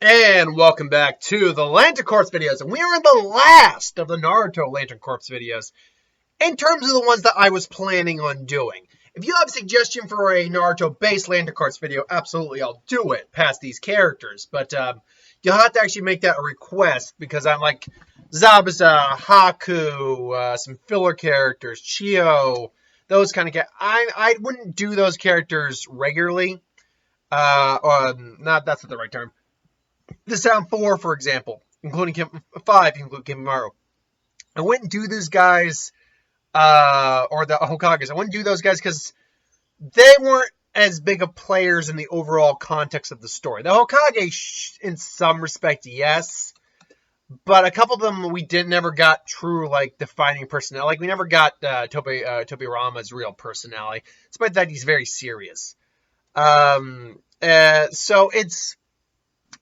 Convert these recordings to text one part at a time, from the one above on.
And welcome back to the Lantern Corps videos. And we are in the last of the Naruto Lantern Corps videos in terms of the ones that I was planning on doing. If you have a suggestion for a Naruto-based Lantern Corps video, absolutely, I'll do it past these characters. But you'll have to actually make that a request because I'm like Zabuza, Haku, some filler characters, Chio, those kind of characters. I wouldn't do those characters regularly. That's not the right term. The Sound 4, for example, including 5, include Kimimaro. I wouldn't do these guys, or the Hokages. I wouldn't do those guys because they weren't as big of players in the overall context of the story. The Hokage, in some respect, yes, but a couple of them we never got true, like, defining personality. Like, we never got Tobirama's real personality, despite that he's very serious. So it's...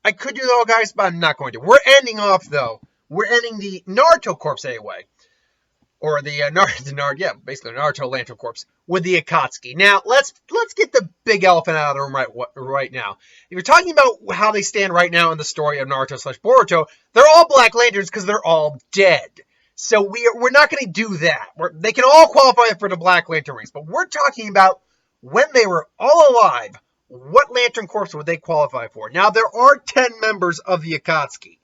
I could do the old guys, but I'm not going to. We're ending off, though. We're ending the Naruto Corps anyway. Or the basically Naruto Lantern Corps with the Akatsuki. Now, let's get the big elephant out of the room right now. If you're talking about how they stand right now in the story of Naruto/Boruto, they're all Black Lanterns because they're all dead. So we're not going to do that. They can all qualify for the Black Lantern rings, but we're talking about when they were all alive. What Lantern Corps would they qualify for? Now, there are 10 members of the Akatsuki,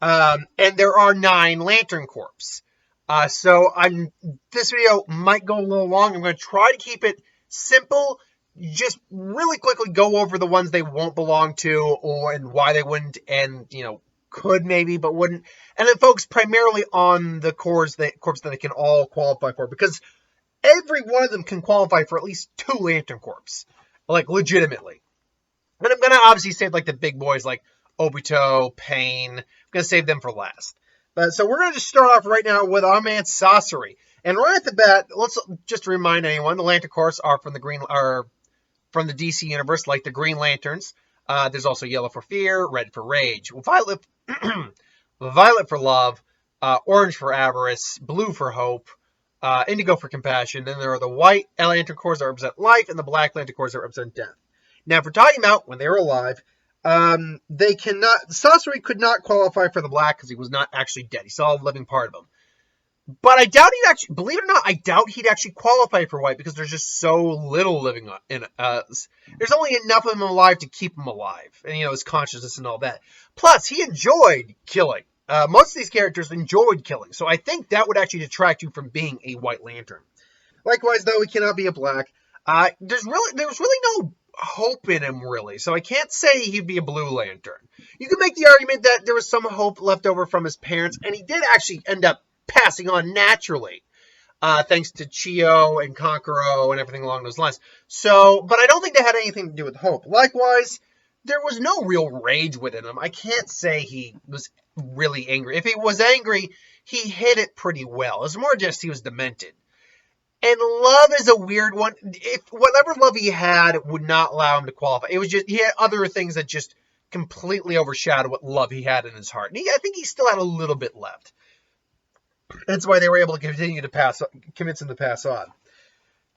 and there are 9 Lantern Corps. This video might go a little long. I'm going to try to keep it simple, just really quickly go over the ones they won't belong to, and why they wouldn't, and, could maybe, but wouldn't, and then focus primarily on the corps that they can all qualify for, because every one of them can qualify for at least 2 Lantern Corps. Like, legitimately. And I'm going to obviously save, like, the big boys like Obito, Pain. I'm going to save them for last. So we're going to just start off right now with our man Sasori. And right at the bat, let's just remind anyone, the Lantern Corps are from the DC universe, like the Green Lanterns. There's also Yellow for Fear, Red for Rage, Violet, Violet for Love, Orange for Avarice, Blue for Hope, Indigo for Compassion. Then there are the White Lantern Corps that represent life, and the Black Lantern Corps that represent death. Now, if we're talking about when they were alive, Sasori could not qualify for the Black because he was not actually dead. He still had a living part of him. But I doubt he'd actually, believe it or not, I doubt he'd actually qualify for White because there's just so little living in there's only enough of him alive to keep him alive. And, his consciousness and all that. Plus, he enjoyed killing. Most of these characters enjoyed killing, so I think that would actually detract you from being a White Lantern. Likewise, though, he cannot be a Black. There was really no hope in him, really, so I can't say he'd be a Blue Lantern. You can make the argument that there was some hope left over from his parents, and he did actually end up passing on naturally, thanks to Chio and Kankuro and everything along those lines. But I don't think that had anything to do with hope. Likewise, there was no real rage within him. I can't say he was really angry. If he was angry, he hid it pretty well. It was more just he was demented. And love is a weird one. If whatever love he had would not allow him to qualify. It was just, he had other things that just completely overshadowed what love he had in his heart. And I think he still had a little bit left. That's why they were able to continue to convince him to pass on.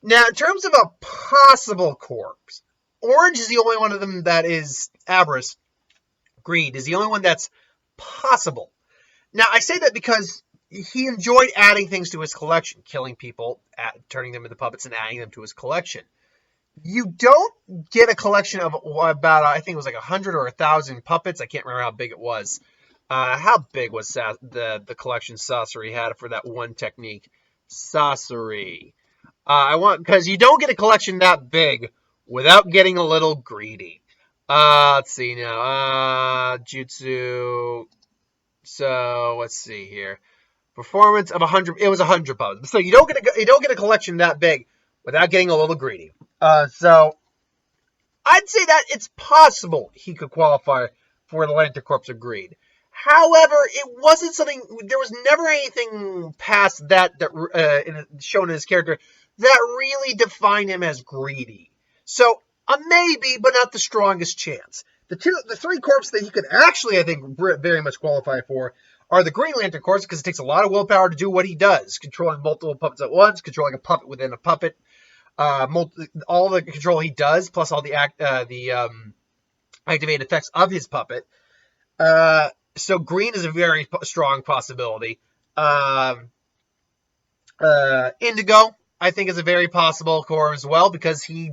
Now, in terms of a possible corpse, Orange is the only one of them that is avarice. Greed is the only one that's possible. Now, I say that because he enjoyed adding things to his collection, killing people, turning them into puppets, and adding them to his collection. You don't get a collection of about, I think it was like 100 or 1,000 puppets. I can't remember how big it was. How big was the collection Sasori had for that one technique? Sasori. Because you don't get a collection that big without getting a little greedy. Let's see now. Jutsu. So let's see here. Performance of 100. It was 100 puppets. So you don't get a collection that big without getting a little greedy. So I'd say that it's possible he could qualify for the Lantern Corps of Greed. However, it wasn't something. There was never anything past that shown in his character that really defined him as greedy. So a maybe, but not the strongest chance. The 3 corps that he could actually, I think, very much qualify for are the Green Lantern Corps, because it takes a lot of willpower to do what he does, controlling multiple puppets at once, controlling a puppet within a puppet, all the control he does, plus all the activated effects of his puppet. So green is a very strong possibility. Indigo, I think, is a very possible core as well because he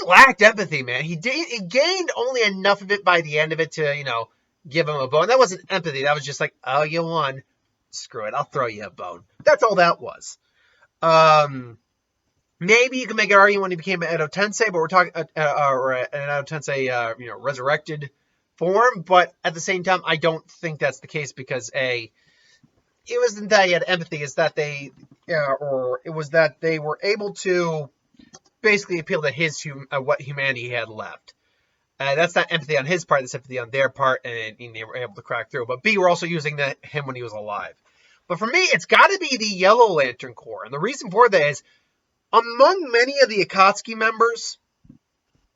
lacked empathy, man. He gained only enough of it by the end of it to give him a bone. That wasn't empathy. That was just like, oh, you won. Screw it. I'll throw you a bone. That's all that was. Maybe you can make an argument when he became an Edo Tensei, but we're talking or an Edo Tensei, resurrected form. But at the same time, I don't think that's the case because it wasn't that he had empathy. It's that it was that they were able to basically appeal to what humanity he had left. That's not empathy on his part, that's empathy on their part, and they were able to crack through. But B, we're also using him when he was alive. But for me, it's got to be the Yellow Lantern Corps. And the reason for that is, among many of the Akatsuki members,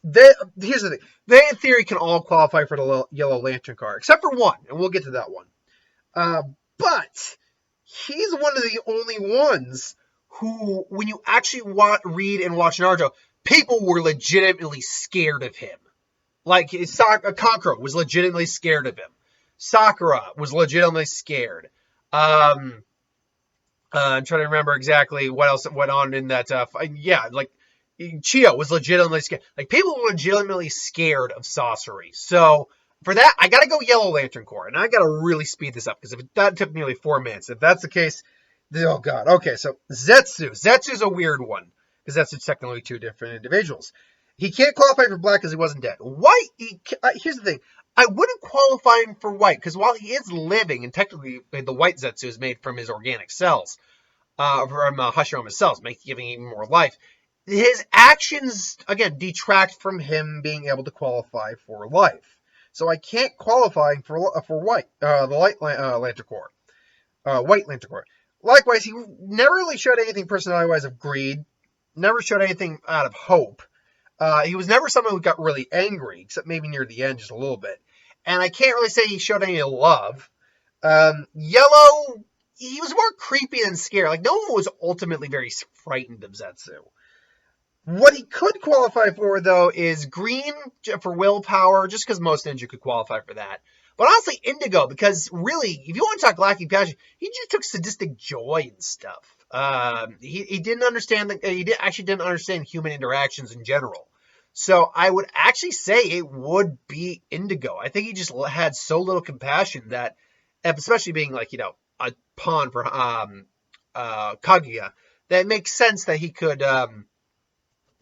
here's the thing. They, in theory, can all qualify for the Yellow Lantern Corps, except for one, and we'll get to that one. But he's one of the only ones who, when you actually read and watch Naruto, people were legitimately scared of him. Like, Kankuro was legitimately scared of him. Sakura was legitimately scared. I'm trying to remember exactly what else went on in that. Chio was legitimately scared. Like, people were legitimately scared of Sasori. So, for that, I gotta go Yellow Lantern Corps. And I gotta really speed this up, because that took nearly 4 minutes. If that's the case, oh god. Okay, so Zetsu. Zetsu's a weird one, because that's technically 2 different individuals. He can't qualify for black because he wasn't dead. White, here's the thing. I wouldn't qualify him for white, because while he is living, and technically the white Zetsu is made from his organic cells, from Hashirama's cells, giving him more life, his actions, again, detract from him being able to qualify for life. So I can't qualify him for white, the Light Lantern Corps. White Lantern Corps. Likewise, he never really showed anything personality-wise of greed, never showed anything out of hope. He was never someone who got really angry, except maybe near the end just a little bit. And I can't really say he showed any love. Yellow, he was more creepy than scary. Like, no one was ultimately very frightened of Zetsu. What he could qualify for, though, is green for willpower, just because most ninja could qualify for that. But honestly, indigo, because really, if you want to talk lacking passion, he just took sadistic joy and stuff. He didn't understand actually didn't understand human interactions in general. So I would actually say it would be indigo. I think he just had so little compassion that, especially being like, a pawn for Kaguya, that it makes sense that he could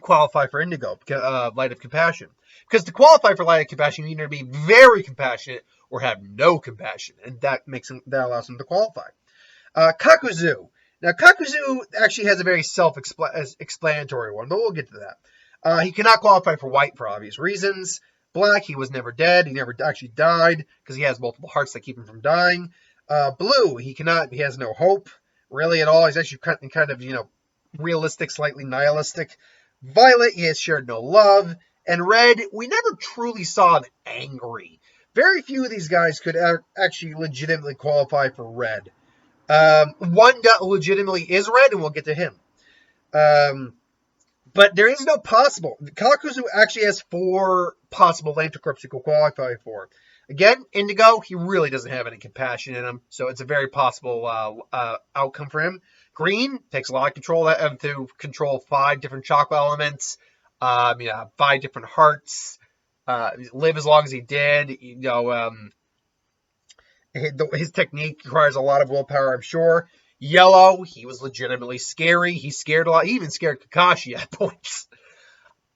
qualify for indigo, light of compassion. Because to qualify for light of compassion, you need to be very compassionate or have no compassion, and that allows him to qualify. Kakuzu. Now, Kakuzu actually has a very self-explanatory one, but we'll get to that. He cannot qualify for white for obvious reasons. Black, he was never dead. He never actually died because he has multiple hearts that keep him from dying. Blue, he has no hope really at all. He's actually kind of realistic, slightly nihilistic. Violet, he has shared no love. And red, we never truly saw him angry. Very few of these guys could actually legitimately qualify for red. One that legitimately is red, and we'll get to him. But there is no possible. Kakuzu actually has 4 possible Lantern Corps he could qualify for. Again, indigo, he really doesn't have any compassion in him, so it's a very possible outcome for him. Green takes a lot of control to control 5 different chakra elements, 5 different hearts, live as long as he did. His technique requires a lot of willpower, I'm sure. Yellow, he was legitimately scary. He scared a lot. He even scared Kakashi at points.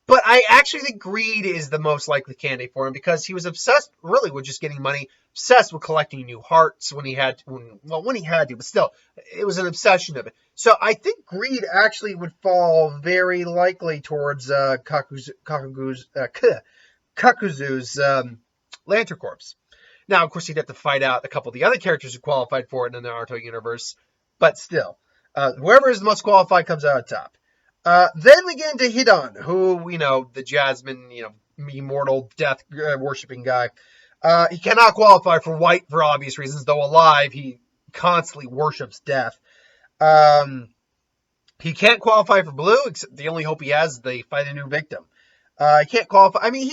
But I actually think greed is the most likely candidate for him because he was obsessed, really, with just getting money, obsessed with collecting new hearts when he had to, but still, it was an obsession of it. So I think greed actually would fall very likely towards Kakuzu's Lantern Corps. Now, of course, he'd have to fight out a couple of the other characters who qualified for it in the Naruto universe, but still, whoever is the most qualified comes out on top. Then we get into Hidan, who, the Jasmine, immortal death worshipping guy. He cannot qualify for white for obvious reasons, though alive, he constantly worships death. He can't qualify for blue, except the only hope he has is they find a new victim. He can't qualify. I mean,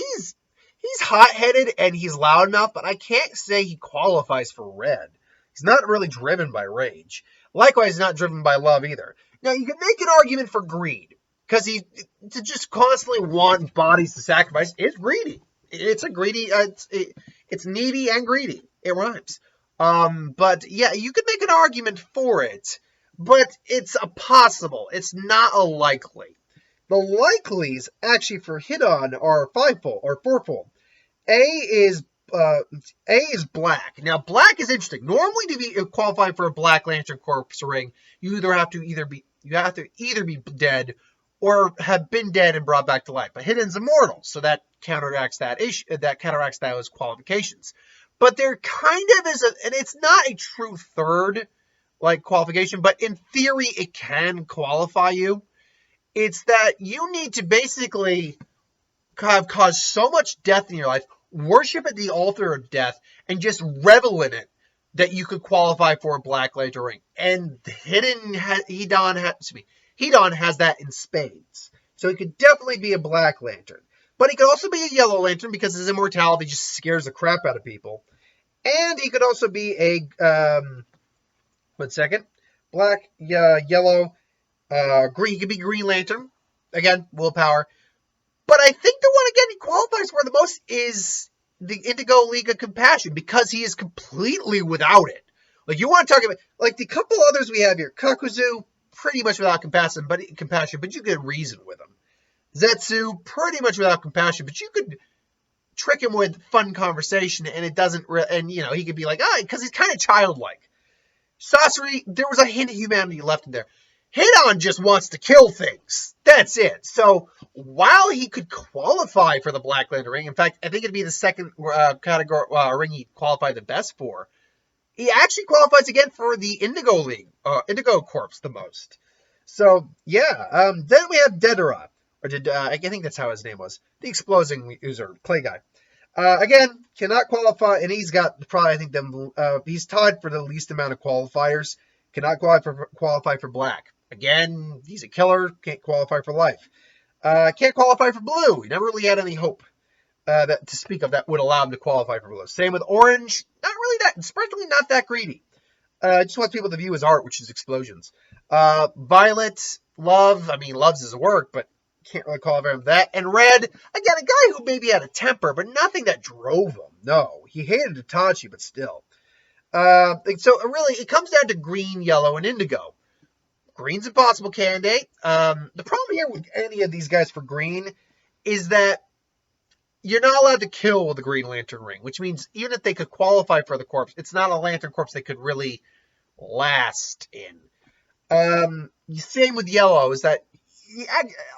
He's hot-headed and he's loudmouth, but I can't say he qualifies for red. He's not really driven by rage. Likewise, he's not driven by love either. Now, you can make an argument for greed, because he to just constantly want bodies to sacrifice is greedy. It's a greedy. It's needy and greedy. It rhymes. But yeah, you could make an argument for it, but it's a possible. It's not a likely. The likelies actually for Hidon are fivefold or fourfold. A is black. Now, black is interesting. Normally, to be qualified for a Black Lantern Corps ring, you have to either be dead or have been dead and brought back to life. But Hidden's immortal, so that counteracts that issue. That counteracts those qualifications. But there kind of is and it's not a true third like qualification, but in theory, it can qualify you. It's that you need to basically have caused so much death in your life, worship at the altar of death, and just revel in it that you could qualify for a Black Lantern ring. And Hedon has that in spades. So he could definitely be a Black Lantern. But he could also be a Yellow Lantern because his immortality just scares the crap out of people. And he could also be a, black, yellow, green. He could be Green Lantern. Again, willpower. But I think the one, again, he qualifies for the most is the Indigo League of Compassion because he is completely without it. Like, you want to talk about, like, the couple others we have here. Kakuzu, pretty much without compassion, but you could reason with him. Zetsu, pretty much without compassion, but you could trick him with fun conversation, and it doesn't, he could be like, because he's kind of childlike. Sasori, there was a hint of humanity left in there. Hidon just wants to kill things. That's it. So while he could qualify for the Black Lantern ring, in fact, I think it'd be the second category ring he'd qualify the best for. He actually qualifies again for the Indigo League, Indigo Corps the most. So yeah, then we have Dedera, I think that's how his name was, the exploding user, clay guy. Again, cannot qualify, and he's got probably, I think, he's tied for the least amount of qualifiers. Cannot qualify for black. Again, he's a killer, can't qualify for life. Can't qualify for blue. He never really had any hope to speak of that would allow him to qualify for blue. Same with orange, not really that, surprisingly not that greedy. Just wants people to view his art, which is explosions. Violet, loves his work, but can't really qualify for that. And red, again, a guy who maybe had a temper, but nothing that drove him. No, he hated Itachi, but still. So really, it comes down to green, yellow, and indigo. Green's a possible candidate. The problem here with any of these guys for green is that you're not allowed to kill with the Green Lantern ring, which means even if they could qualify for the corps, it's not a Lantern Corps they could really last in. Same with yellow, is that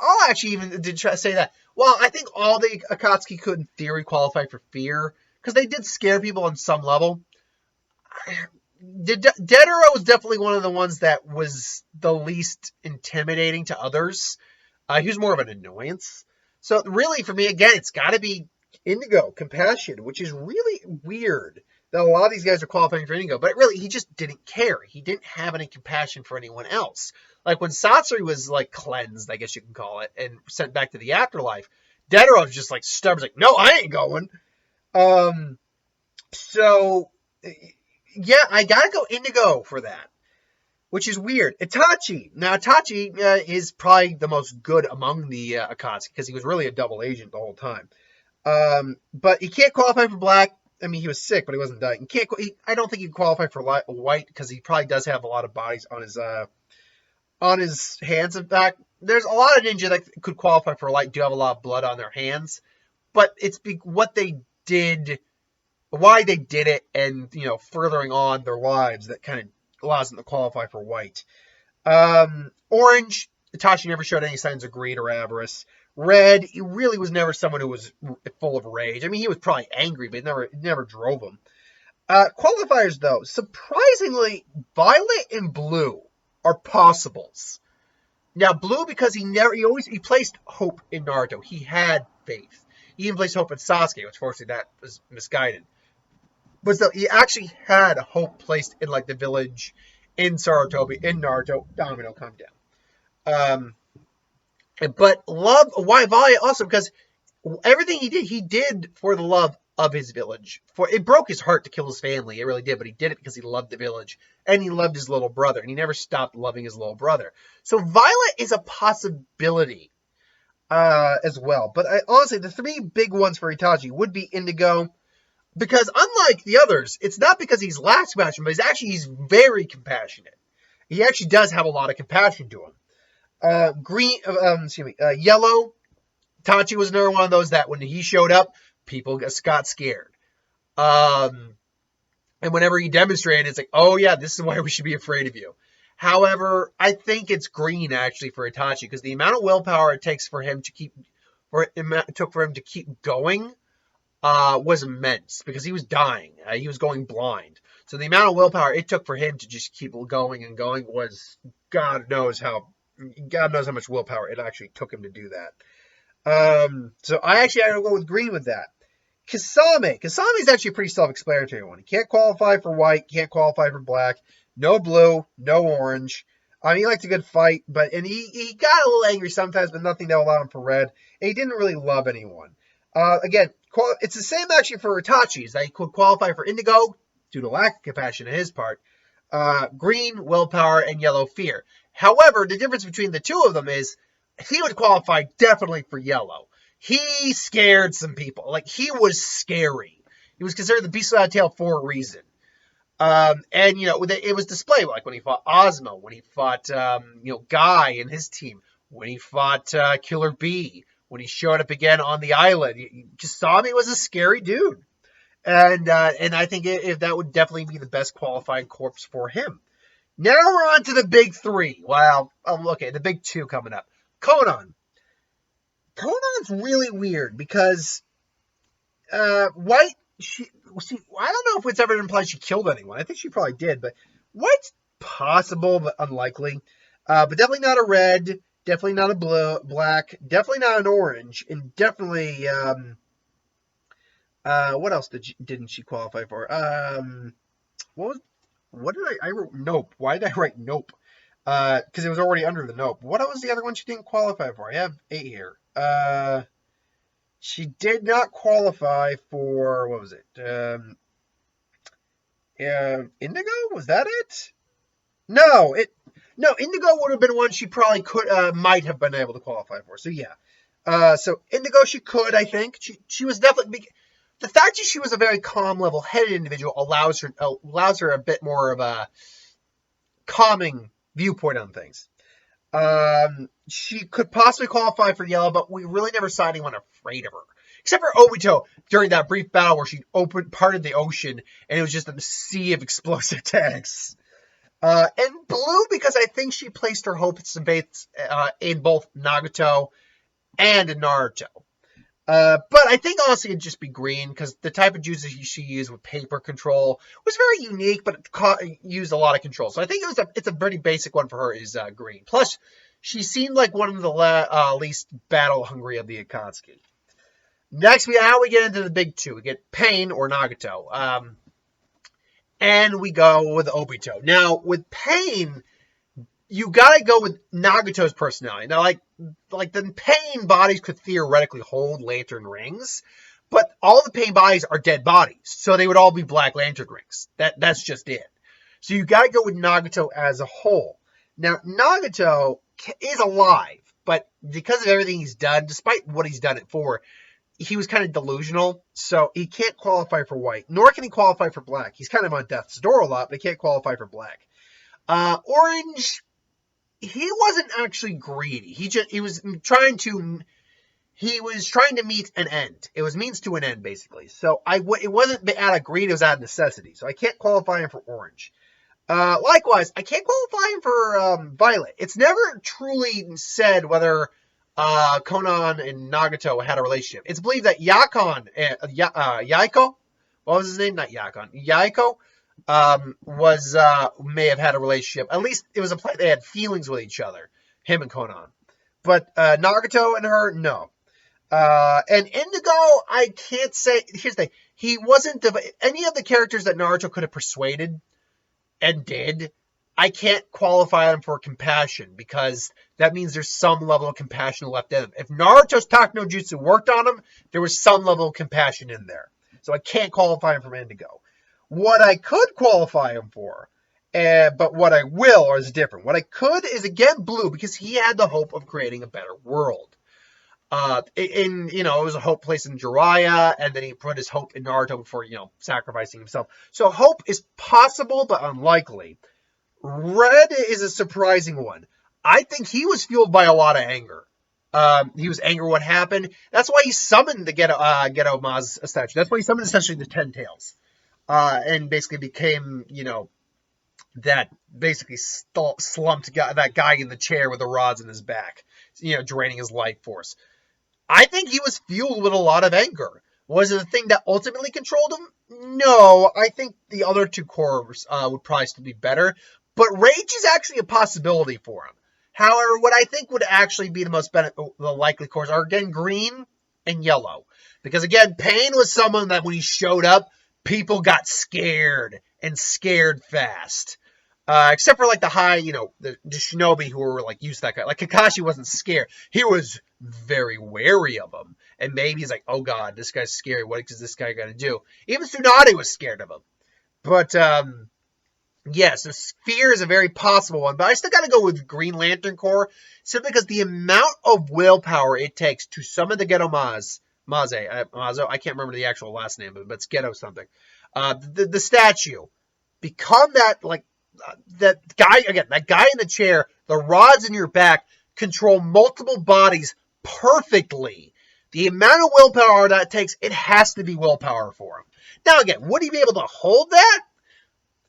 I'll actually even did try to say that. Well, I think all the Akatsuki could in theory qualify for fear because they did scare people on some level. Dedera was definitely one of the ones that was the least intimidating to others. He was more of an annoyance. So really, for me, again, it's got to be Indigo, Compassion, which is really weird that a lot of these guys are qualifying for Indigo. But really, he just didn't care. He didn't have any compassion for anyone else. Like when Sasori was like cleansed, I guess you can call it, and sent back to the afterlife, Dedera was just like stubborn, like, no, I ain't going. So yeah, I gotta go Indigo for that, which is weird. Itachi. Now, Itachi is probably the most good among the Akatsuki because he was really a double agent the whole time. But he can't qualify for black. I mean, he was sick, but he wasn't dying. I don't think he can qualify for white because he probably does have a lot of bodies on his hands. In fact, there's a lot of ninja that could qualify for light do have a lot of blood on their hands, but it's what they did, why they did it, and furthering on their lives that kind of allows them to qualify for white. Orange, Itachi never showed any signs of greed or avarice. Red, he really was never someone who was full of rage. I mean, he was probably angry, but it never drove him. Qualifiers, though, surprisingly, violet and blue are possibles. Now, blue, because he placed hope in Naruto. He had faith. He even placed hope in Sasuke, which fortunately that was misguided. But still, he actually had hope placed in like the village, in Sarutobi, in Naruto. Domino, calm down. But love, why Violet? Also because everything he did for the love of his village. For it broke his heart to kill his family, it really did, but he did it because he loved the village and he loved his little brother, and he never stopped loving his little brother. So Violet is a possibility as well. But honestly, the three big ones for Itachi would be Indigo, because unlike the others, it's not because he's lacks compassion, but he's very compassionate. He actually does have a lot of compassion to him. Yellow, Tachi was another one of those that when he showed up, people got scared. And whenever he demonstrated, it's like, oh yeah, this is why we should be afraid of you. However, I think it's Green actually for Itachi, because the amount of willpower it takes for him to keep going was immense, because he was dying. He was going blind. So the amount of willpower it took for him to just keep going and going was God knows how much willpower it actually took him to do that. So I actually had to go with Green with that. Kasame is actually a pretty self-explanatory one. He can't qualify for white, can't qualify for black, no blue, no orange. He liked a good fight, and he got a little angry sometimes, but nothing that allowed him for red. And he didn't really love anyone. Again, it's the same actually for Itachi's. That he could qualify for Indigo due to lack of compassion on his part. Green, willpower, and yellow, fear. However, the difference between the two of them is he would qualify definitely for yellow. He scared some people. Like, he was scary. He was considered the beast without a tail for a reason. And, it was displayed, like when he fought Ozma, when he fought, Guy and his team, when he fought Killer Bee, when he showed up again on the island. Kasame was a scary dude. And I think if that would definitely be the best qualifying corpse for him. Now we're on to the big three. Well, okay, the big two coming up. Conan. Conan's really weird because White, I don't know if it's ever implied she killed anyone. I think she probably did, but White's possible but unlikely. But definitely not a red, definitely not a black, definitely not an orange, and definitely what else didn't she qualify for? What did I wrote nope. Why did I write nope? Because it was already under the nope. What was the other one she didn't qualify for? I have 8 here. She did not qualify for, what was it? Indigo? Was that it? No, Indigo would have been one she probably might have been able to qualify for. So yeah. So Indigo she could, I think. She was definitely, the fact that she was a very calm, level-headed individual allows her a bit more of a calming viewpoint on things. She could possibly qualify for yellow, but we really never saw anyone afraid of her. Except for Obito during that brief battle where she parted the ocean and it was just a sea of explosive tanks. And blue because I think she placed her hopes in both Nagato and in Naruto. But I think honestly it'd just be green because the type of juices she used with paper control was very unique, but it used a lot of control. So I think it's a pretty basic one for her is green. Plus, she seemed like one of the least battle hungry of the Akatsuki. Next, we get into the big two. We get Pain or Nagato, and we go with Obito. Now with Pain, you gotta go with Nagato's personality. Now, like the Pain bodies could theoretically hold lantern rings, but all the Pain bodies are dead bodies, so they would all be black lantern rings. That's just it. So you gotta go with Nagato as a whole. Now, Nagato is alive, but because of everything he's done, despite what he's done it for, he was kind of delusional, so he can't qualify for white, nor can he qualify for black. He's kind of on death's door a lot, but he can't qualify for black. Orange, he wasn't actually greedy. He was trying to meet an end. It was means to an end, basically. So it wasn't out of greed, it was out of necessity. So I can't qualify him for orange. Likewise, I can't qualify him for violet. It's never truly said whether Conan and Nagato had a relationship. It's believed that Yaiko, what was his name? Not Yakon. Yaiko may have had a relationship. At least it was implied they had feelings with each other, him and Conan. But Nagato and her, no. And Indigo, I can't say. Here's the thing: he wasn't any of the characters that Naruto could have persuaded and did. I can't qualify him for compassion because that means there's some level of compassion left in him. If Naruto's Talk no Jutsu worked on him, there was some level of compassion in there. So I can't qualify him for Indigo. What I could qualify him for, but what I will is different. What I could is, again, Blue, because he had the hope of creating a better world. It was a hope placed in Jiraiya, and then he put his hope in Naruto before, sacrificing himself. So hope is possible, but unlikely. Red is a surprising one. I think he was fueled by a lot of anger. He was angry what happened. That's why he summoned the Geto Maz statue. That's why he summoned essentially the Ten Tails. And basically became, that basically slumped guy, that guy in the chair with the rods in his back, draining his life force. I think he was fueled with a lot of anger. Was it the thing that ultimately controlled him? No, I think the other two cores would probably still be better, but rage is actually a possibility for him. However, what I think would actually be the likely cores are, again, green and yellow. Because, again, Pain was someone that when he showed up, people got scared, and scared fast. Except for, the high, the shinobi who were, used to that guy. Like, Kakashi wasn't scared. He was very wary of him. And maybe he's like, oh, God, this guy's scary. What is this guy going to do? Even Tsunade was scared of him. But, yes, fear is a very possible one. But I still got to go with Green Lantern Corps. Simply because the amount of willpower it takes to summon the Geto Mazo, I can't remember the actual last name, but it's Geto something. The statue. Become that, that guy, again, that guy in the chair, the rods in your back, control multiple bodies perfectly. The amount of willpower that takes, it has to be willpower for him. Now, again, would he be able to hold that?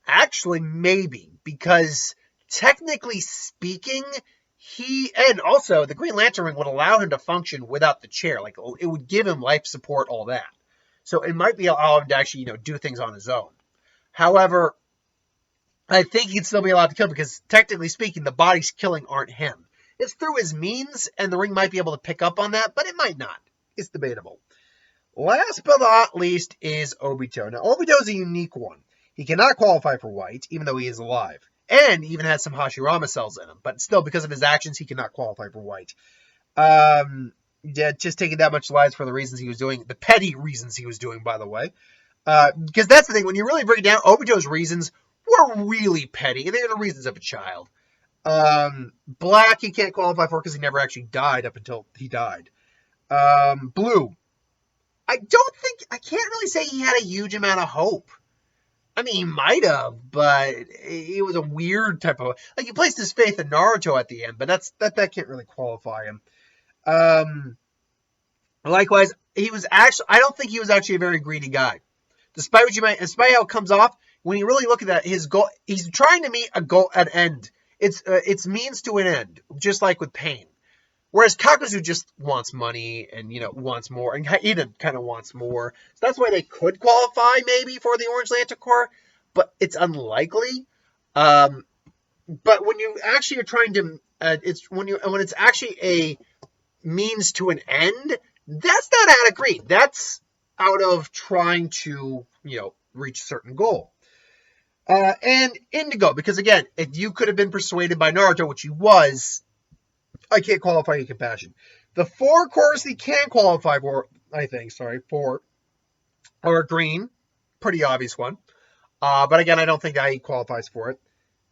Actually, maybe, because technically speaking, and also the Green Lantern ring would allow him to function without the chair. It would give him life support, all that. So it might be allow him to actually, do things on his own. However, I think he'd still be allowed to kill because technically speaking, the bodies killing aren't him. It's through his means, and the ring might be able to pick up on that, but it might not. It's debatable. Last but not least is Obito. Now, Obito is a unique one. He cannot qualify for white, even though he is alive. And even has some Hashirama cells in him. But still, because of his actions, he cannot qualify for white. Just taking that much lives for the reasons he was doing. The petty reasons he was doing, by the way. Because that's the thing. When you really break it down, Obito's reasons were really petty. They're the reasons of a child. Black, he can't qualify for because he never actually died up until he died. Blue. I can't really say he had a huge amount of hope. I mean, he might have, but it was a weird type of... he placed his faith in Naruto at the end, but that can't really qualify him. Likewise, I don't think he was actually a very greedy guy. Despite how it comes off, when you really look at that, his goal, he's trying to meet a goal, an end. It's means to an end, just like with Pain. Whereas Kakuzu just wants money and, wants more. And Ida kind of wants more. So that's why they could qualify maybe for the Orange Lantern Corps. But it's unlikely. But when you actually are trying to... when it's actually a means to an end, that's not out of greed. That's out of trying to, reach a certain goal. And Indigo, because again, if you could have been persuaded by Naruto, which he was... I can't qualify in compassion. The 4 cores he can qualify for, for are green. Pretty obvious one. But again, I don't think that he qualifies for it.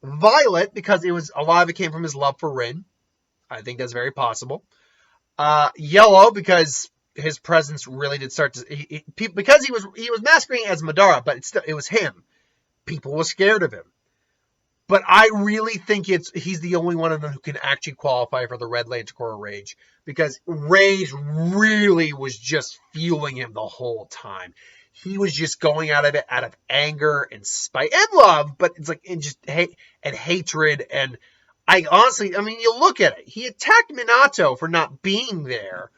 Violet, because a lot of it came from his love for Rin. I think that's very possible. Yellow, because his presence really did start to... because he was masquerading as Madara, but it was him. People were scared of him. But I really think he's the only one of them who can actually qualify for the Red Lantern Corps Rage. Because Rage really was just fueling him the whole time. He was just going out of it out of anger and spite and love, but it's and just hate and hatred. And I honestly, you look at it. He attacked Minato for not being there.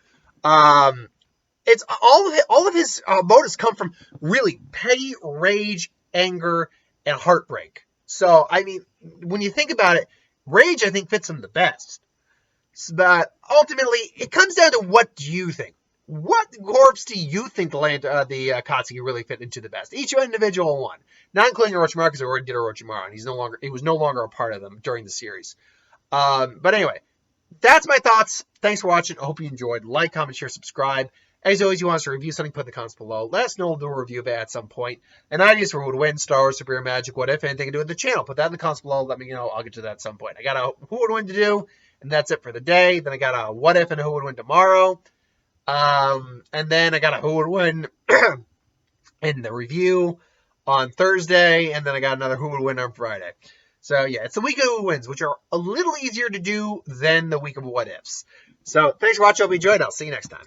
It's all of his motives come from really petty rage, anger, and heartbreak. So, when you think about it, Rage, I think, fits him the best. But ultimately, it comes down to what do you think? what corpse do you think the Akatsuki really fit into the best? Each individual one, not including Orochimaru, because we already did Orochimaru, and he was no longer a part of them during the series. But anyway, that's my thoughts. Thanks for watching. I hope you enjoyed. Like, comment, share, subscribe. As always, you want us to review something, put in the comments below. Let us know, we'll do a review of it at some point. And ideas for who would win, Star Wars, Superior Magic, what if, anything to do with the channel. Put that in the comments below. Let me know. I'll get to that at some point. I got a who would win to do, and that's it for the day. Then I got a what if and a who would win tomorrow. And then I got a who would win in the review on Thursday. And then I got another who would win on Friday. So yeah, it's the week of who wins, which are a little easier to do than the week of what ifs. So thanks for watching. I hope you enjoyed. I'll see you next time.